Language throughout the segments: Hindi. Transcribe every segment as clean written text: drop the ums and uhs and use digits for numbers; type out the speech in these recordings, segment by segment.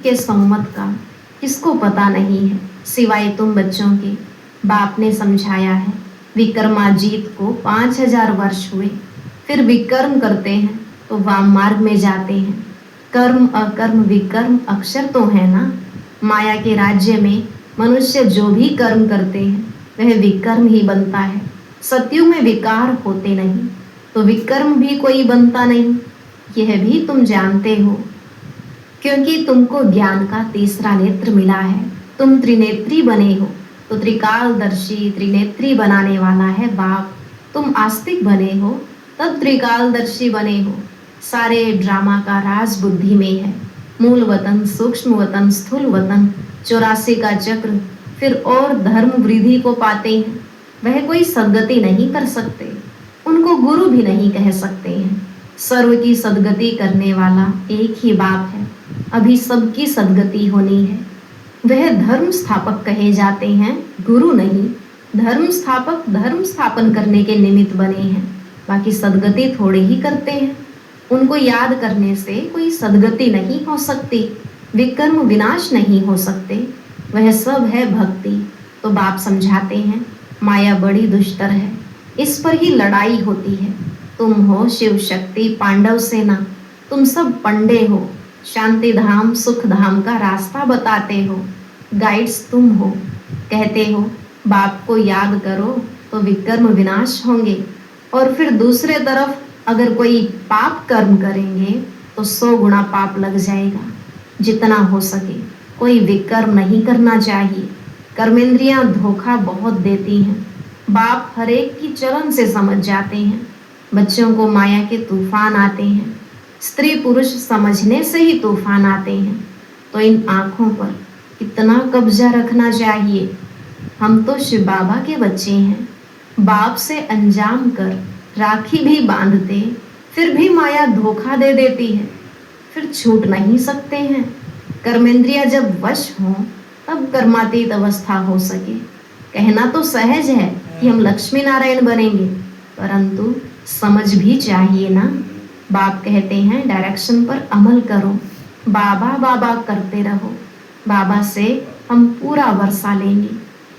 के सम्मत का किसको पता नहीं है सिवाय तुम बच्चों के। बाप ने समझाया है। विक्रमाजीत को 5000 वर्ष हुए, फिर विकर्म करते हैं तो वाम मार्ग में जाते हैं। कर्म अकर्म विकर्म अक्षर तो है ना। माया के राज्य में मनुष्य जो भी कर्म करते हैं वह विकर्म ही बनता है। सतयुग में विकार होते नहीं तो विकर्म भी कोई बनता नहीं, यह भी तुम जानते हो, क्योंकि तुमको ज्ञान का तीसरा नेत्र मिला है। तुम त्रिनेत्री बने हो तो त्रिकालदर्शी त्रिनेत्री बनाने वाला है बाप। तुम आस्तिक बने हो तब त्रिकालदर्शी बने हो। सारे ड्रामा का राज बुद्धि में है। मूल वतन, सूक्ष्म वतन, स्थूल वतन, 84 का चक्र, फिर और धर्म वृद्धि को पाते हैं। वह कोई सद्गति नहीं कर सकते, उनको गुरु भी नहीं कह सकते हैं। सर्व की सद्गति करने वाला एक ही बाप है। अभी सबकी सद्गति होनी है। वह धर्म स्थापक कहे जाते हैं, गुरु नहीं। धर्म स्थापक धर्म स्थापन करने के निमित्त बने हैं, बाकी सद्गति थोड़े ही करते हैं। उनको याद करने से कोई सद्गति नहीं हो सकती, विकर्म विनाश नहीं हो सकते। वह सब है भक्ति। तो बाप समझाते हैं माया बड़ी दुष्टर है, इस पर ही लड़ाई होती है। तुम हो शिव शक्ति पांडव सेना, तुम सब पंडे हो। शांति धाम सुख धाम का रास्ता बताते हो, गाइड्स तुम हो। कहते हो बाप को याद करो तो विकर्म विनाश होंगे, और फिर दूसरे तरफ अगर कोई पाप कर्म करेंगे तो 100 गुना पाप लग जाएगा। जितना हो सके कोई विकर्म नहीं करना चाहिए। कर्मेंद्रियां धोखा बहुत देती हैं। बाप हरेक की चलन से समझ जाते हैं। बच्चों को माया के तूफान आते हैं, स्त्री पुरुष समझने से ही तूफान आते हैं। तो इन आँखों पर कितना कब्जा रखना चाहिए। हम तो शिव बाबा के बच्चे हैं। बाप से अंजाम कर राखी भी बांधते, फिर भी माया धोखा दे देती है, फिर छूट नहीं सकते हैं। कर्मेंद्रिया जब वश हों तब कर्मातीत अवस्था हो सके। कहना तो सहज है कि हम लक्ष्मी नारायण बनेंगे, परंतु समझ भी चाहिए ना। बाप कहते हैं डायरेक्शन पर अमल करो, बाबा बाबा करते रहो। बाबा से हम पूरा वर्षा लेंगे।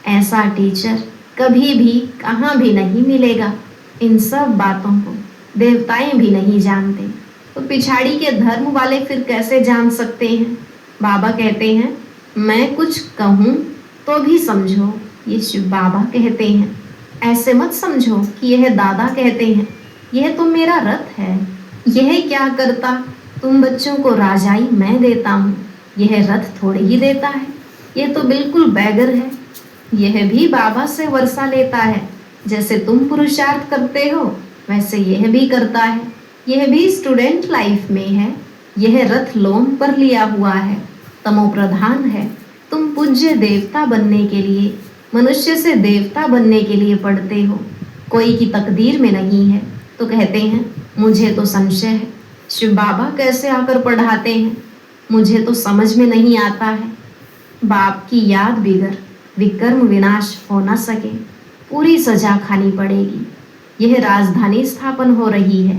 ऐसा टीचर कभी भी कहाँ भी नहीं मिलेगा। इन सब बातों को देवताएं भी नहीं जानते, तो पिछाड़ी के धर्म वाले फिर कैसे जान सकते हैं। बाबा कहते हैं मैं कुछ कहूँ तो भी समझो ये शिव बाबा कहते हैं। ऐसे मत समझो कि यह दादा कहते हैं। यह तो मेरा रथ है। यह क्या करता, तुम बच्चों को राजाई मैं देता हूँ, यह रथ थोड़े ही देता है। यह तो बिल्कुल बैगर है। यह भी बाबा से वर्षा लेता है। जैसे तुम पुरुषार्थ करते हो वैसे यह भी करता है। यह भी स्टूडेंट लाइफ में है। यह रथ लोन पर लिया हुआ है, तमो प्रधान है। तुम पूज्य देवता बनने के लिए, मनुष्य से देवता बनने के लिए पढ़ते हो, कोई की तकदीर में नहीं है। तो कहते हैं मुझे तो संशय है, शिव बाबा कैसे आकर पढ़ाते हैं, मुझे तो समझ में नहीं आता है। बाप की याद बिगड़ विकर्म विनाश हो न सके, पूरी सजा खानी पड़ेगी। यह राजधानी स्थापन हो रही है।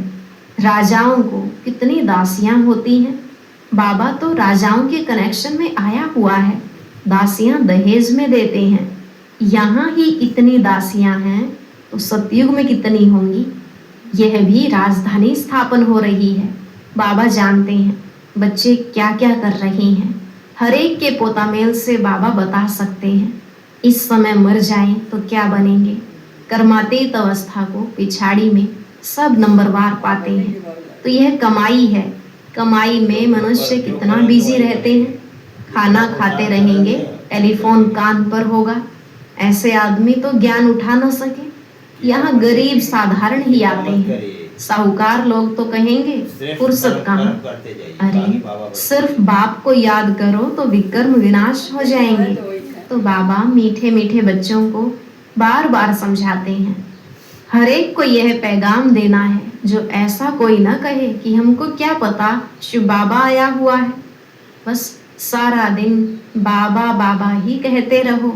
राजाओं को कितनी दासियां होती हैं। बाबा तो राजाओं के कनेक्शन में आया हुआ है। दासियां दहेज में देते हैं। यहाँ ही इतनी दासियां हैं तो सतयुग में कितनी होंगी। यह भी राजधानी स्थापन हो रही है। बाबा जानते हैं बच्चे क्या क्या कर रहे हैं। हर एक के पोतामेल से बाबा बता सकते हैं इस समय मर जाएं तो क्या बनेंगे। कर्मातीत अवस्था को पिछाड़ी में सब नंबरवार पाते हैं। तो यह कमाई है। कमाई में मनुष्य कितना बिजी रहते हैं। खाना खाते रहेंगे, टेलीफोन कान पर होगा। ऐसे आदमी तो ज्ञान उठा न सके। यहाँ गरीब साधारण ही आते हैं। साहूकार लोग तो कहेंगे फुर्सत कहाँ। अरे सिर्फ बाप को याद करो तो विकर्म विनाश हो जाएंगे। तो बाबा मीठे मीठे बच्चों को बार बार समझाते हैं। हर एक को यह पैगाम देना है, जो ऐसा कोई ना कहे कि हमको क्या पता शिव बाबा आया हुआ है। बस सारा दिन बाबा बाबा ही कहते रहो।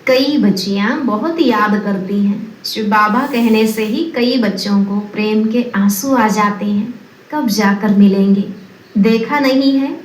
कई बच्चियां बहुत याद करती हैं। शिव बाबा कहने से ही कई बच्चों को प्रेम के आंसू आ जाते हैं। कब जाकर मिलेंगे, देखा नहीं है।